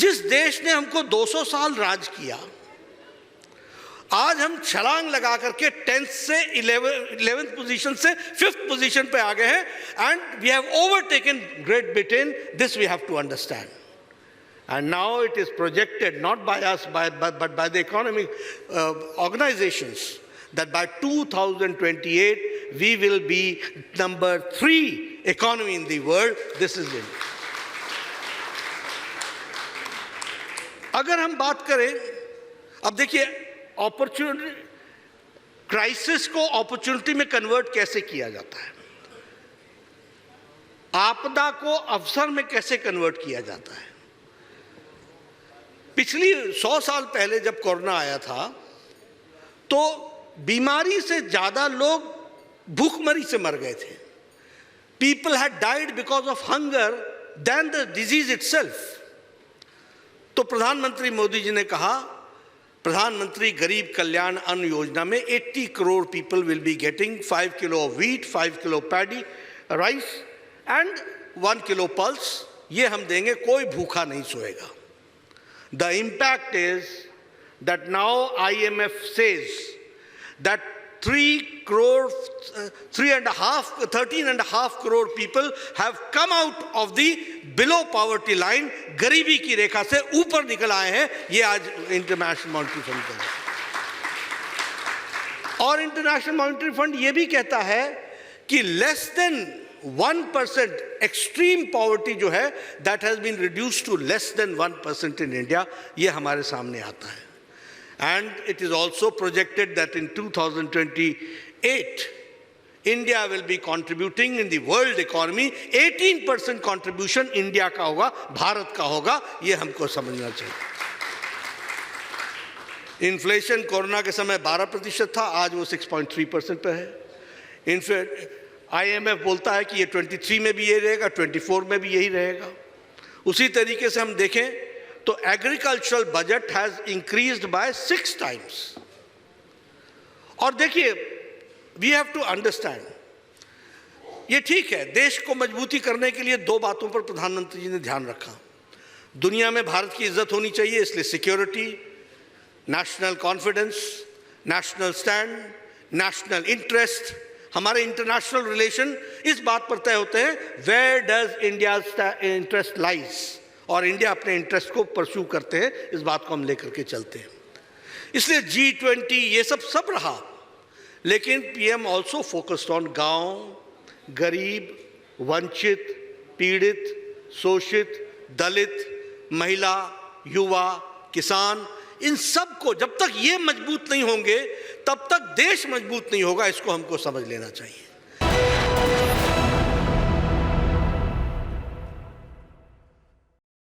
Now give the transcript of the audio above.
जिस देश ने हमको 200 साल राज किया, आज हम छलांग लगा करके 10th से 11th पोजीशन से 5th पोजीशन पे आ गए हैं and we have overtaken Great Britain. This we have to understand. And now it is projected not by us but by the economic organizations that by 2028 we will be number 3 economy in the world. This is it. अगर हम बात करें, अब देखिए opportunity, crisis को opportunity में convert कैसे किया जाता है, आपदा को अवसर में कैसे कन्वर्ट किया जाता है. पिछली 100 साल पहले जब कोरोना आया था तो बीमारी से ज्यादा लोग भूखमरी से मर गए थे. People had died because of hunger then the disease itself. तो प्रधानमंत्री मोदी जी ने कहा, प्रधानमंत्री गरीब कल्याण अन्न योजना में 80 crore people will be getting 5 kilo of wheat, 5 kilo paddy rice and 1 kilo pulse. ये हम देंगे, कोई भूखा नहीं सोएगा. The impact is that now IMF says that 13.5 crore people have come out of the below poverty line, गरीबी की रेखा से ऊपर निकल आए हैं. ये आज इंटरनेशनल मॉनेटरी फंड का है. और इंटरनेशनल मॉनेटरी फंड ये भी कहता है कि लेस देन 1% एक्सट्रीम पॉवर्टी जो है that has been reduced to less than 1% in India. ये हमारे सामने आता है. And it is also projected that in 2028 India will be contributing in the world economy. 18% contribution India का होगा, भारत का होगा. ये हमको समझना चाहिए. इन्फ्लेशन कोरोना के समय 12% था, आज वो 6.3% पे है. इनफैक्ट IMF बोलता है कि ये 23 में भी ये रहेगा, 24 में भी यही रहेगा. उसी तरीके से हम देखें तो agricultural budget has increased by 6 times. और देखिए, वी हैव टू अंडरस्टैंड, ये ठीक है, देश को मजबूती करने के लिए 2 बातों पर प्रधानमंत्री जी ने ध्यान रखा. दुनिया में भारत की इज्जत होनी चाहिए, इसलिए security, national confidence, national stand, national interest. हमारे इंटरनेशनल रिलेशन इस बात पर तय होते हैं where does India interest lies, और इंडिया अपने इंटरेस्ट को परस्यू करते हैं. इस बात को हम लेकर के चलते हैं. इसलिए G20 ये सब रहा, लेकिन PM ऑल्सो फोकस्ड ऑन गांव, गरीब, वंचित, पीड़ित, शोषित, दलित, महिला, युवा, किसान. इन सब को जब तक ये मजबूत नहीं होंगे तब तक देश मजबूत नहीं होगा. इसको हमको समझ लेना चाहिए.